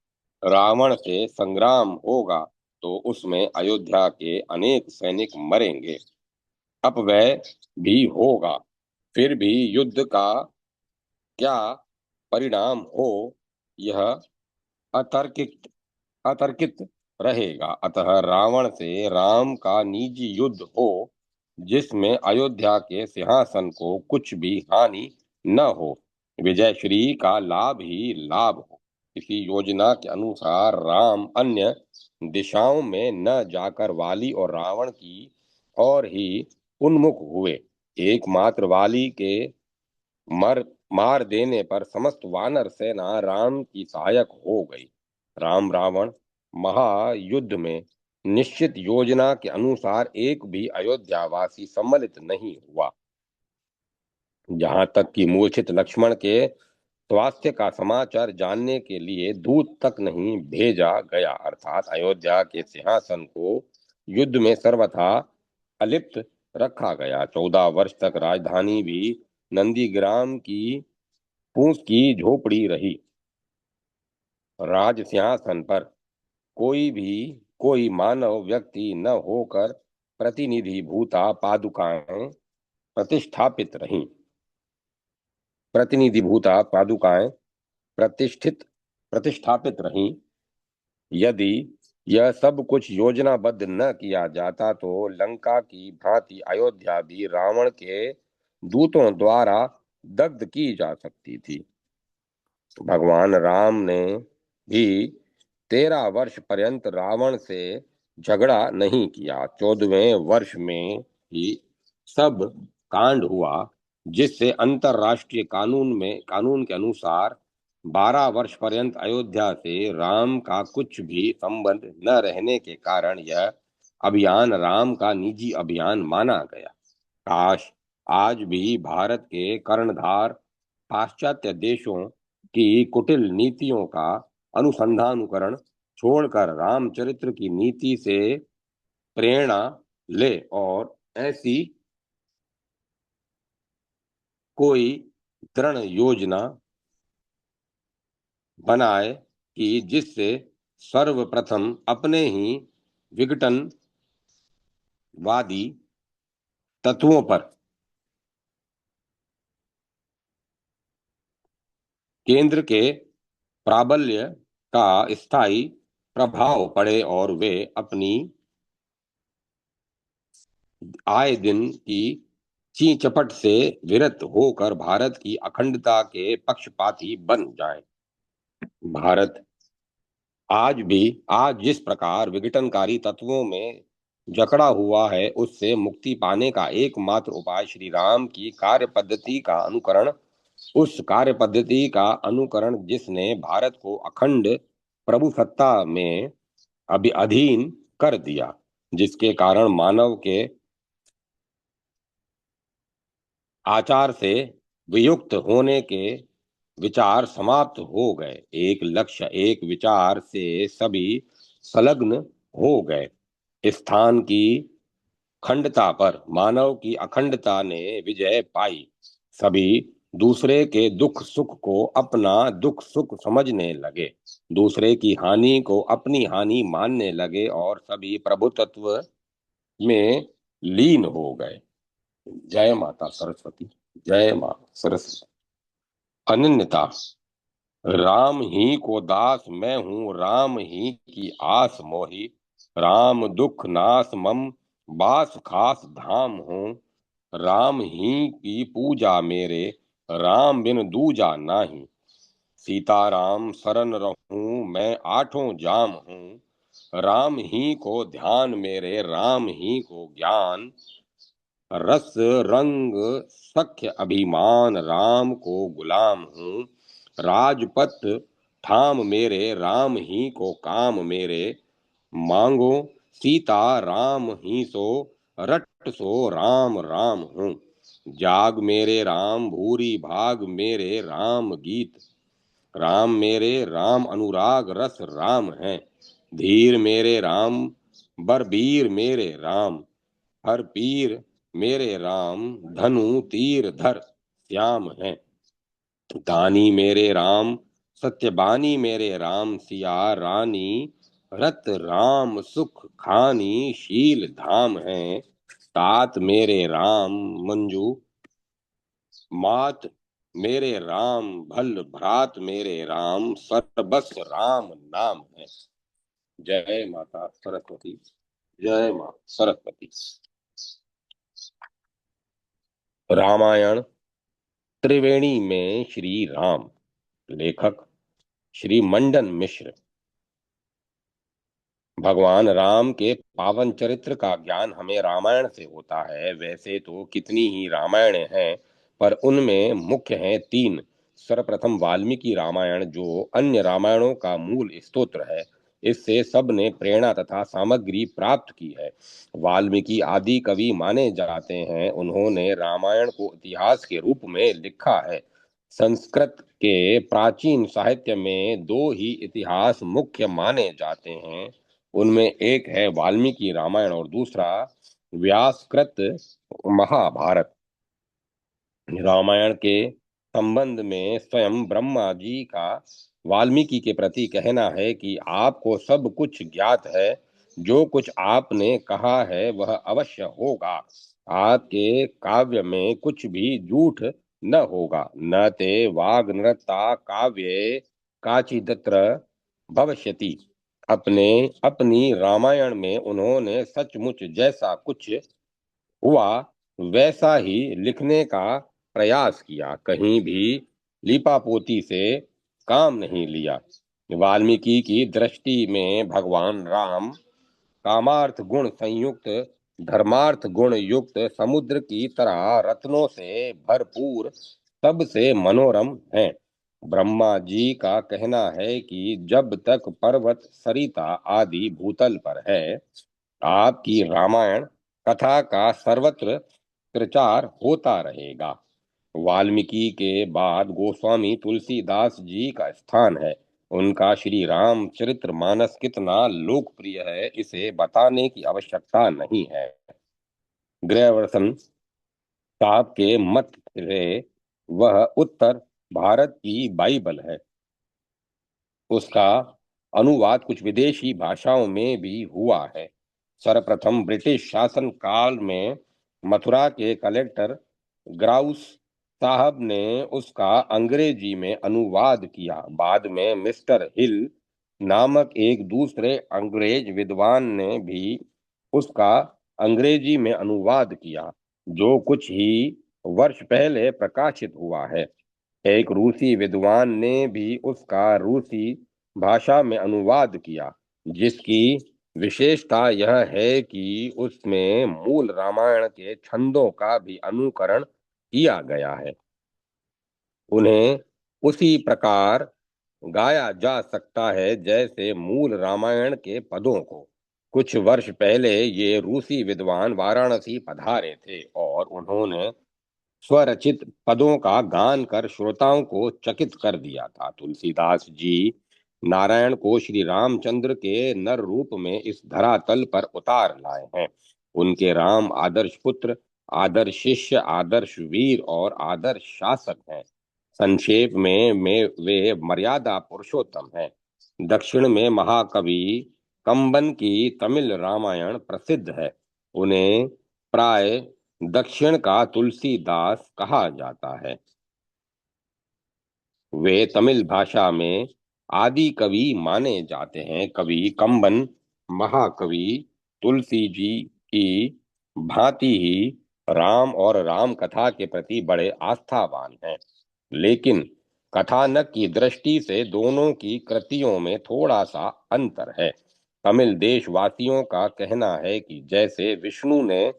रावण से संग्राम होगा तो उसमें अयोध्या के अनेक सैनिक मरेंगे। अपव्यय भी होगा, फिर भी युद्ध का क्या परिणाम हो, यह अतर्कित अतर्कित रहेगा। अतः रावण से राम का निजी युद्ध हो, जिसमें अयोध्या के सिंहासन को कुछ भी हानि न हो, विजय श्री का लाभ ही लाभ हो। इसी योजना के अनुसार राम अन्य दिशाओं में न जाकर वाली और रावण की ओर ही उन्मुख हुए। एकमात्र वाली के मर मार देने पर समस्त वानर सेना राम की सहायक हो गई। राम रावण महायुद्ध में निश्चित योजना के अनुसार एक भी अयोध्यावासी सम्मिलित नहीं हुआ। जहां तक कि मूर्छित लक्ष्मण के स्वास्थ्य का समाचार जानने के लिए दूत तक नहीं भेजा गया, अर्थात अयोध्या के सिंहासन को युद्ध में सर्वथा अलिप्त रखा गया। 14 वर्ष तक राजधानी भी नंदीग्राम की फूस की झोपड़ी रही। राज सिंहासन पर कोई मानव व्यक्ति न होकर प्रतिनिधि भूता पादुकाएं प्रतिष्ठापित रहीं। प्रतिनिधि भूता पादुकाएं प्रतिष्ठित प्रतिष्ठापित रहीं। यदि यह सब कुछ योजनाबद्ध न किया जाता तो लंका की भांति अयोध्या भी रावण के दूतों द्वारा दग्ध की जा सकती थी। भगवान राम ने भी 13 वर्ष पर्यंत रावण से झगड़ा नहीं किया। 14वें वर्ष में ही सब कांड हुआ, जिससे अंतरराष्ट्रीय कानून के अनुसार 12 वर्ष पर्यंत अयोध्या से राम का कुछ भी संबंध न रहने के कारण यह अभियान राम का निजी अभियान माना गया। काश आज भी भारत के कर्णधार पाश्चात्य देशों की कुटिल नीतियों का अनुसंधानुकरण छोड़कर रामचरित्र की नीति से प्रेरणा ले और ऐसी कोई दृढ़ योजना बनाए कि जिससे सर्वप्रथम अपने ही विघटनवादी तत्वों पर केंद्र के प्राबल्य का स्थायी प्रभाव पड़े और वे अपनी आए दिन की ची चपट से विरत होकर भारत की अखंडता के पक्षपाती बन जाएं। भारत आज जिस प्रकार विघटनकारी तत्वों में जकड़ा हुआ है, उससे मुक्ति पाने का एकमात्र उपाय श्री राम की कार्य पद्धति का अनुकरण, उस कार्य पद्धति का अनुकरण जिसने भारत को अखंड प्रभु सत्ता में अधीन कर दिया, जिसके कारण मानव के आचार से वियुक्त होने के विचार समाप्त हो गए। एक लक्ष्य एक विचार से सभी संलग्न हो गए। स्थान की खंडता पर मानव की अखंडता ने विजय पाई। सभी दूसरे के दुख सुख को अपना दुख सुख समझने लगे, दूसरे की हानि को अपनी हानि मानने लगे और सभी प्रभुत्व में लीन हो गए। जय माता सरस्वती। जय मां सरस्वती। अनन्यता। राम ही को दास मैं हूँ, राम ही की आस मोही। राम दुख नाश मम बास खास धाम हूँ। राम ही की पूजा मेरे, राम बिन दूजा नाही। सीताराम शरण रहूं मैं आठों जाम हूँ। राम ही को ध्यान मेरे, राम ही को ज्ञान। रस रंग सख्य अभिमान, राम को गुलाम हूँ। राजपथ ठाम मेरे, राम ही को काम मेरे। मांगो सीता राम ही सो, रट सो राम राम हूँ। जाग मेरे राम भूरी भाग मेरे, राम गीत। राम मेरे राम अनुराग रस राम है। धीर मेरे राम बरबीर मेरे राम। हर पीर मेरे राम, धनु तीर धर श्याम है। दानी मेरे राम सत्यबानी मेरे राम सिया रानी, रत राम सुख खानी शील धाम है। तात मेरे राम मंजू मात मेरे राम, भल भ्रात मेरे राम, सर्बस राम नाम है। जय माता सरस्वती। जय मां सरस्वती। रामायण त्रिवेणी में श्री राम। लेखक श्री मंडन मिश्र। भगवान राम के पावन चरित्र का ज्ञान हमें रामायण से होता है। वैसे तो कितनी ही रामायणें हैं, पर उनमें मुख्य हैं तीन। सर्वप्रथम वाल्मीकि रामायण, जो अन्य रामायणों का मूल स्तोत्र है। इससे सबने प्रेरणा तथा सामग्री प्राप्त की है। वाल्मीकि आदि कवि माने जाते हैं। उन्होंने रामायण को इतिहास के रूप में लिखा है। संस्कृत के प्राचीन साहित्य में दो ही इतिहास मुख्य माने जाते हैं। उनमें एक है वाल्मीकि रामायण और दूसरा व्यासकृत महाभारत। रामायण के संबंध में स्वयं ब्रह्मा जी का वाल्मीकि के प्रति कहना है कि आपको सब कुछ ज्ञात है। जो कुछ आपने कहा है वह अवश्य होगा। आपके काव्य में कुछ भी झूठ न होगा। न ते वाग नृता काव्ये काचिदत्र भविष्यति। अपने अपनी रामायण में उन्होंने सचमुच जैसा कुछ हुआ वैसा ही लिखने का प्रयास किया। कहीं भी लिपापोती से काम नहीं लिया। वाल्मीकि की दृष्टि में भगवान राम कामार्थ गुण संयुक्त, धर्मार्थ गुण युक्त समुद्र की तरह रत्नों से भरपूर सबसे मनोरम हैं। ब्रह्मा जी का कहना है कि जब तक पर्वत सरिता आदि भूतल पर है, आपकी रामायण कथा का सर्वत्र प्रचार होता रहेगा। वाल्मीकि के बाद गोस्वामी तुलसीदास जी का स्थान है। उनका श्री राम चरित्र मानस कितना लोकप्रिय है, इसे बताने की आवश्यकता नहीं है। गृहवर्धन साहब के मत से वह उत्तर भारत की बाइबल है। उसका अनुवाद कुछ विदेशी भाषाओं में भी हुआ है। सर्वप्रथम ब्रिटिश शासन काल में मथुरा के कलेक्टर ग्राउस साहब ने उसका अंग्रेजी में अनुवाद किया। बाद में मिस्टर हिल नामक एक दूसरे अंग्रेज विद्वान ने भी उसका अंग्रेजी में अनुवाद किया, जो कुछ ही वर्ष पहले प्रकाशित हुआ है। एक रूसी विद्वान ने भी उसका रूसी भाषा में अनुवाद किया, जिसकी विशेषता यह है कि उसमें मूल रामायण के छंदों का भी अनुकरण किया गया है। उन्हें उसी प्रकार गाया जा सकता है जैसे मूल रामायण के पदों को। कुछ वर्ष पहले ये रूसी विद्वान वाराणसी पधारे थे और उन्होंने स्वरचित पदों का गान कर श्रोताओं को चकित कर दिया था। तुलसीदास जी नारायण को श्री रामचंद्र के नर रूप में इस धरातल पर उतार लाए हैं। उनके राम आदर्श पुत्र, आदर्श शिष्य, आदर्श वीर और आदर्श शासक हैं। संक्षेप में वे मर्यादा पुरुषोत्तम हैं। दक्षिण में महाकवि कंबन की तमिल रामायण प्रसिद्ध है। उन्हें प्राय दक्षिण का तुलसीदास कहा जाता है। वे तमिल भाषा में आदि कवि माने जाते हैं। कवि कंबन महाकवि तुलसी जी की भांति ही राम और राम कथा के प्रति बड़े आस्थावान हैं। लेकिन कथानक की दृष्टि से दोनों की कृतियों में थोड़ा सा अंतर है। तमिल देशवासियों का कहना है कि जैसे विष्णु ने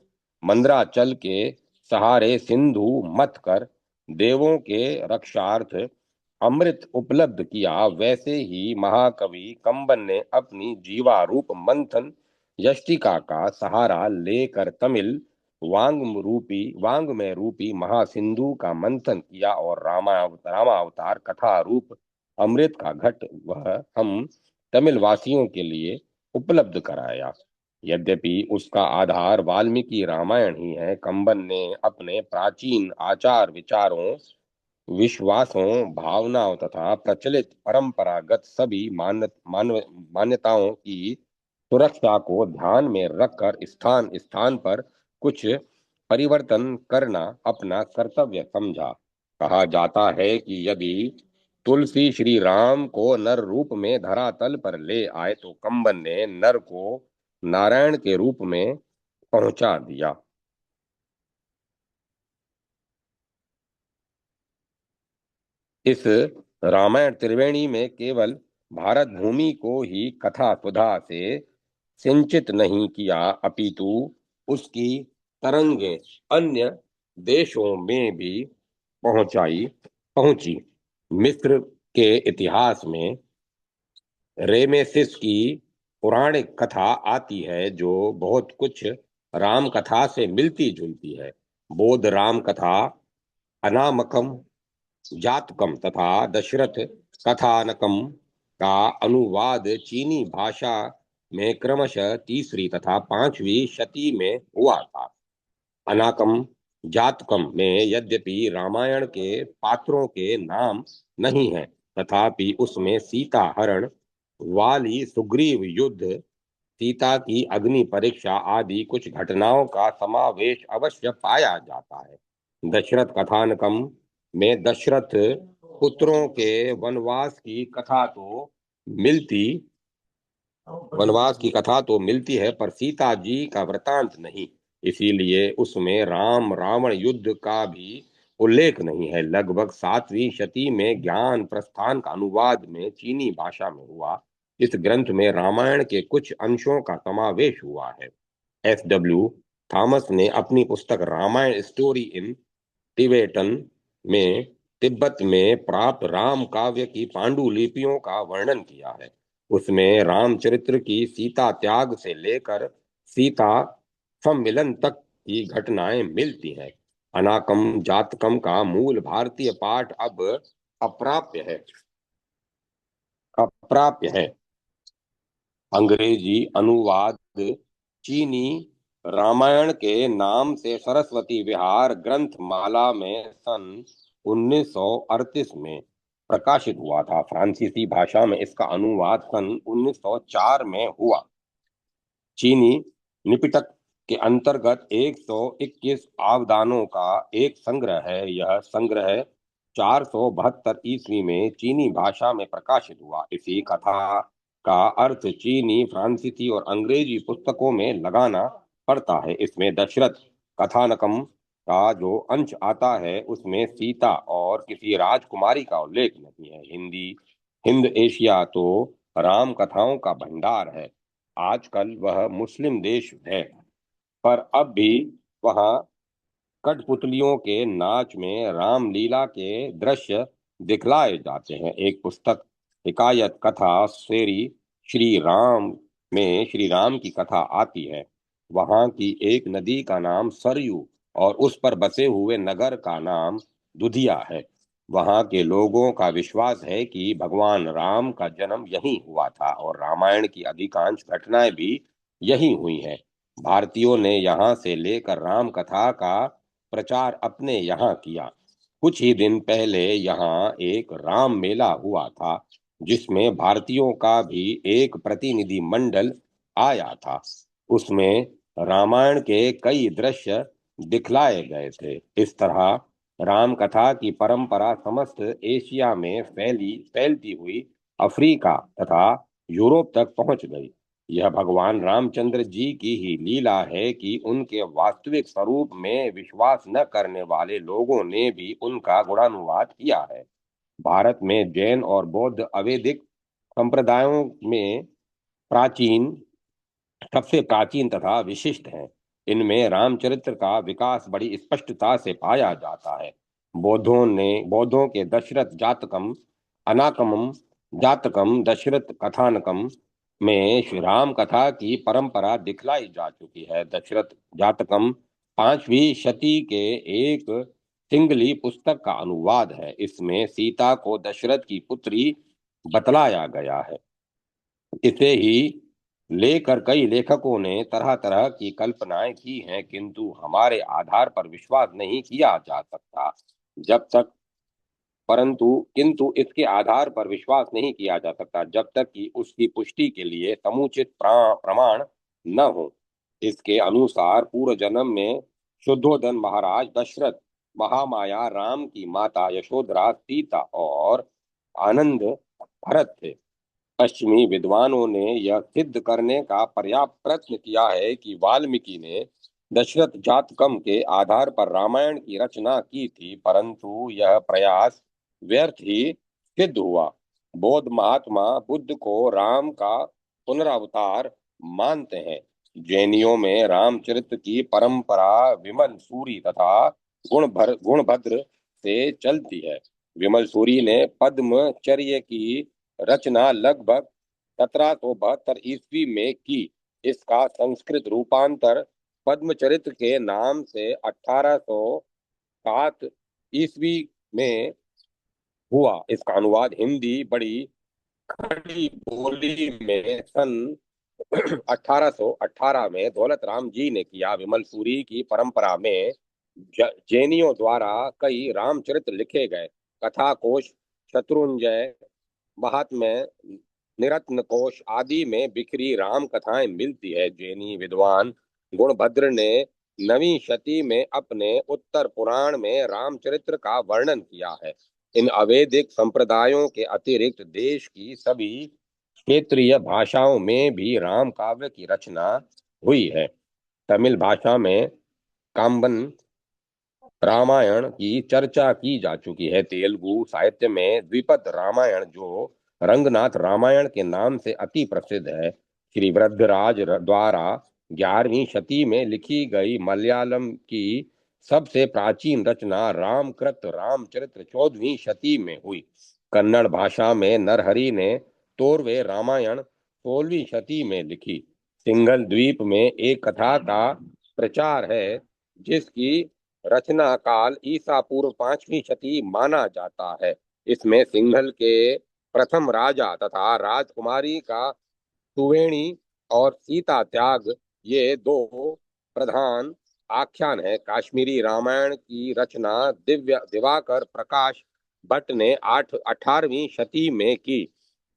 मंद्राचल के सहारे सिंधु मथ कर देवों के रक्षार्थ अमृत उपलब्ध किया, वैसे ही महाकवि कंबन ने अपनी जीवारूप मंथन यष्टिका का सहारा लेकर तमिल वांग में रूपी महासिंधु का मंथन किया और रामावतार कथा रूप अमृत का घट वह हम तमिल वासियों के लिए उपलब्ध कराया। यद्यपि उसका आधार वाल्मीकि रामायण ही है, कंबन ने अपने प्राचीन आचार विचारों विश्वासों, भावनाओं तथा प्रचलित परंपरागत सभी मान्यताओं की सुरक्षा को ध्यान में रखकर स्थान स्थान पर कुछ परिवर्तन करना अपना कर्तव्य समझा। कहा जाता है कि यदि तुलसी श्री राम को नर रूप में धरातल पर ले आए तो कंबन ने नर को नारायण के रूप में पहुंचा दिया। इस रामायण त्रिवेणी में केवल भारत भूमि को ही कथा सुधा से सिंचित नहीं किया, अपितु उसकी तरंगे अन्य देशों में भी पहुंची। मिस्र के इतिहास में रेमेसिस की पौराणिक कथा आती है जो बहुत कुछ राम कथा से मिलती जुलती है। बौद्ध राम कथा, अनामकम जातकम तथा दशरथ कथानकम का अनुवाद चीनी भाषा में क्रमशः तीसरी तथा पांचवी शती में हुआ था। अनाकम जातकम में यद्यपि रामायण के पात्रों के नाम नहीं है, तथापि उसमें सीता हरण, वाली सुग्रीव युद्ध, सीता की अग्नि परीक्षा आदि कुछ घटनाओं का समावेश अवश्य पाया जाता है। दशरथ कथानकम में दशरथ पुत्रों के मिलती वनवास की कथा तो मिलती है, पर सीता जी का वृतांत नहीं। इसीलिए उसमें राम रावण युद्ध का भी उल्लेख नहीं है। लगभग सातवीं शती में ज्ञान प्रस्थान का अनुवाद में चीनी भाषा में हुआ। इस ग्रंथ में रामायण के कुछ अंशों का समावेश हुआ है। एस. डब्ल्यू. थॉमस ने अपनी पुस्तक रामायण स्टोरी इन टिबेटन में तिब्बत में प्राप्त राम काव्य की पांडुलिपियों का वर्णन किया है। उसमें रामचरित्र की सीता त्याग से लेकर सीता सम्मिलन तक की घटनाएं मिलती हैं। अनाकम जातकम का मूल भारतीय पाठ अब अप्राप्य है अप्राप्य है। अंग्रेजी अनुवाद चीनी रामायण के नाम से सरस्वती विहार ग्रंथमाला में सन 1938 में प्रकाशित हुआ था। फ्रांसीसी भाषा में इसका अनुवाद सन 1904 में हुआ। चीनी निपिटक के अंतर्गत 121 आवदानों का एक संग्रह है। यह संग्रह 472 ईस्वी में चीनी भाषा में प्रकाशित हुआ। इसी कथा का अर्थ चीनी, फ्रांसीसी और अंग्रेजी पुस्तकों में लगाना पड़ता है। इसमें दशरथ कथानकम का जो अंश आता है उसमें सीता और किसी राजकुमारी का उल्लेख नहीं है। हिंद एशिया तो राम कथाओं का भंडार है। आजकल वह मुस्लिम देश है, पर अब भी वहाँ कठपुतलियों के नाच में रामलीला के दृश्य दिखलाए जाते हैं। एक पुस्तक हिकायत कथा शेरी श्री राम में श्री राम की कथा आती है। वहां की एक नदी का नाम सरयू और उस पर बसे हुए नगर का नाम दुधिया है। वहां के लोगों का विश्वास है कि भगवान राम का जन्म यहीं हुआ था और रामायण की अधिकांश घटनाएं भी यहीं हुई हैं। भारतीयों ने यहाँ से लेकर राम कथा का प्रचार अपने यहाँ किया। कुछ ही दिन पहले यहाँ एक राम मेला हुआ था जिसमें भारतीयों का भी एक प्रतिनिधि मंडल आया था। उसमें रामायण के कई दृश्य दिखलाए गए थे। इस तरह राम कथा की परंपरा समस्त एशिया में फैलती हुई अफ्रीका तथा यूरोप तक पहुंच गई। यह भगवान रामचंद्र जी की ही लीला है कि उनके वास्तविक स्वरूप में विश्वास न करने वाले लोगों ने भी उनका गुणानुवाद किया है। भारत में जैन और बौद्ध अवैदिक संप्रदायों में प्राचीन सबसे प्राचीन तथा विशिष्ट हैं। इनमें रामचरित्र का विकास बड़ी स्पष्टता से पाया जाता है। बौद्धों के दशरथ जातकम, अनाकमम जातकम, दशरथ कथानकम में श्री राम कथा की परंपरा दिखलाई जा चुकी है। दशरथ जातकम पांचवी शती के एक सिंगली पुस्तक का अनुवाद है। इसमें सीता को दशरथ की पुत्री बतलाया गया है। इसे ही लेकर कई लेखकों ने तरह तरह की कल्पनाएं की हैं, किंतु हमारे आधार पर विश्वास नहीं किया जा सकता जब तक परंतु किंतु इसके आधार पर विश्वास नहीं किया जा सकता जब तक कि उसकी पुष्टि के लिए समुचित प्रमाण न हो। इसके अनुसार पूर्व जन्म में शुद्धोधन महाराज दशरथ, महामाया राम की माता यशोधरा सीता और आनंद भरत थे। पश्चिमी विद्वानों ने यह सिद्ध करने का पर्याप्त प्रयत्न किया है कि वाल्मीकि ने दशरथ जातकम के आधार पर रामायण की रचना की थी, परंतु यह प्रयास व्यर्थ ही सिद्ध हुआ। बौद्ध महात्मा बुद्ध को राम का पुनरावतार मानते हैं। जैनियों में रामचरित्र की परंपरा विमल सूरी तथा गुणभद्र से चलती है। विमल सूरी ने पद्मचर्य की रचना लगभग 1772 ईस्वी में की। इसका संस्कृत रूपांतर पद्मचरित्र के नाम से 1807 ईस्वी में हुआ। इसका अनुवाद हिंदी बड़ी खड़ी बोली में सन 1818 में दौलत राम जी ने किया। विमल सूरी की परंपरा में जैनियों द्वारा कई रामचरित्र लिखे गए। कथा कोश, शत्रुंजय महात्म्य, निरत्न कोश आदि में बिखरी राम कथाएं मिलती है। जैनी विद्वान गुणभद्र ने 9वीं शती में अपने उत्तर पुराण में रामचरित्र का वर्णन किया है। इन अवैदिक संप्रदायों के अतिरिक्त देश की सभी क्षेत्रीय भाषाओं में भी राम काव्य की रचना हुई है। तमिल भाषा में काम्बन रामायण की चर्चा की जा चुकी है। तेलुगु साहित्य में द्विपद रामायण, जो रंगनाथ रामायण के नाम से अति प्रसिद्ध है, श्री वृद्धराज द्वारा 11वीं शती में लिखी गई मलयालम की सबसे प्राचीन रचना रामकृत रामचरित्र 14वीं शती में हुई। कन्नड़ भाषा में नरहरि ने तोरवे रामायण 16वीं शती में लिखी। सिंघल द्वीप में एक कथा का प्रचार है जिसकी रचना काल ईसा पूर्व 5वीं शती माना जाता है। इसमें सिंघल के प्रथम राजा तथा राजकुमारी का सुवेणी और सीता त्याग, ये दो प्रधान आख्यान है। काश्मीरी रामायण की रचना दिव्य दिवाकर प्रकाश भट्ट ने 18वीं शती में की।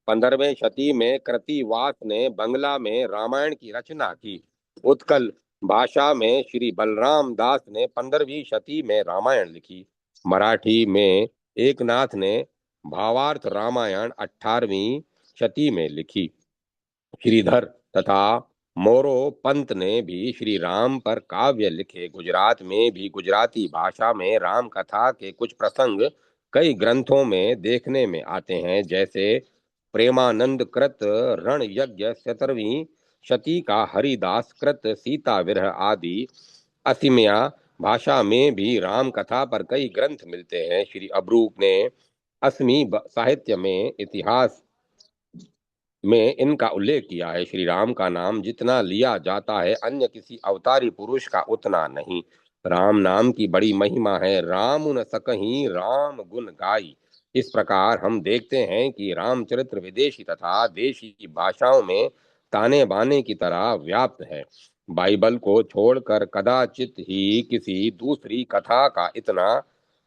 15वीं शती में कृतिवास ने बंगला में रामायण की रचना की। उत्कल भाषा में श्री बलराम दास ने 15वीं शती में रामायण लिखी। मराठी में एकनाथ ने भावार्थ रामायण 18वीं शती में लिखी। श्रीधर तथा मोरो पंत ने भी श्री राम पर काव्य लिखे। गुजरात में भी गुजराती भाषा में राम कथा के कुछ प्रसंग कई ग्रंथों में देखने में आते हैं, जैसे प्रेमानंद कृत रण यज्ञ 17वीं शती का, हरिदास कृत सीता विरह आदि। असीमिया भाषा में भी राम कथा पर कई ग्रंथ मिलते हैं। श्री अब्रूक ने असमी साहित्य में इतिहास में इनका उल्लेख किया है। श्री राम का नाम जितना लिया जाता है अन्य किसी अवतारी पुरुष का उतना नहीं। राम नाम की बड़ी महिमा है। राम न सकहीं राम गुण गाई। इस प्रकार हम देखते हैं कि रामचरित्र विदेशी तथा देशी भाषाओं में ताने बाने की तरह व्याप्त है। बाइबल को छोड़कर कदाचित ही किसी दूसरी कथा का इतना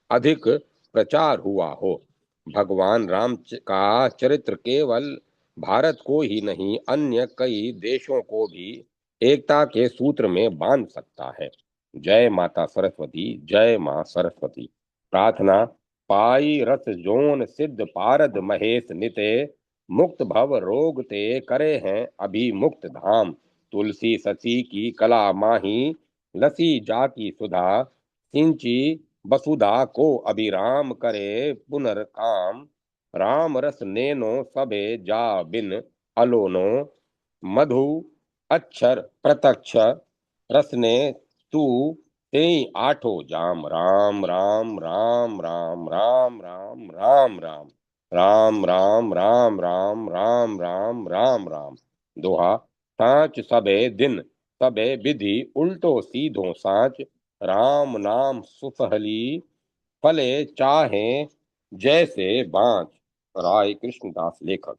अधिक प्रचार हुआ हो। भगवान राम का चरित्र केवल भारत को ही नहीं, अन्य कई देशों को भी एकता के सूत्र में बांध सकता है। जय माता सरस्वती, जय मां सरस्वती। प्रार्थना। पाई रस जोन सिद्ध पारद महेश निते, मुक्त भव रोग ते करे हैं अभी मुक्त धाम। तुलसी सची की कला माही, लसी जाकी सुधा, सिंची वसुधा को अभिराम करे पुनर्काम। राम रस नेनो सबे जा बिन अलोनो, मधु अक्षर प्रत्यक्ष रसने तू तेई आठो जाम। राम राम राम राम राम राम राम राम राम राम राम राम राम राम राम राम। दोहा। साँच सबे दिन सबे विधि, उल्टो सीधो साँच। राम नाम सुसहली, फले चाहे जैसे बाँच। राय कृष्णदास लेखक।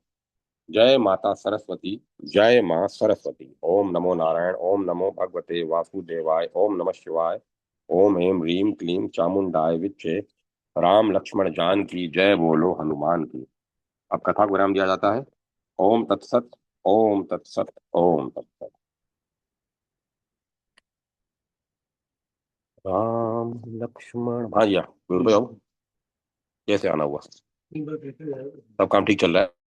जय माता सरस्वती, जय मां सरस्वती। ओम नमो नारायण, ओम नमो भगवते वासुदेवाय, ओम नमः शिवाय, ओम ऐं ह्रीं क्लीं चामुंडाय विच्चे। राम लक्ष्मण जान की जय बोलो हनुमान की। अब कथा को विराम दिया जाता है। ओम तत्सत। ओम तत्सत। ओम तत्सत। राम लक्ष्मण, हाँ जी हाँ, रुपये आओ। कैसे आना हुआ? सब काम ठीक चल रहा है?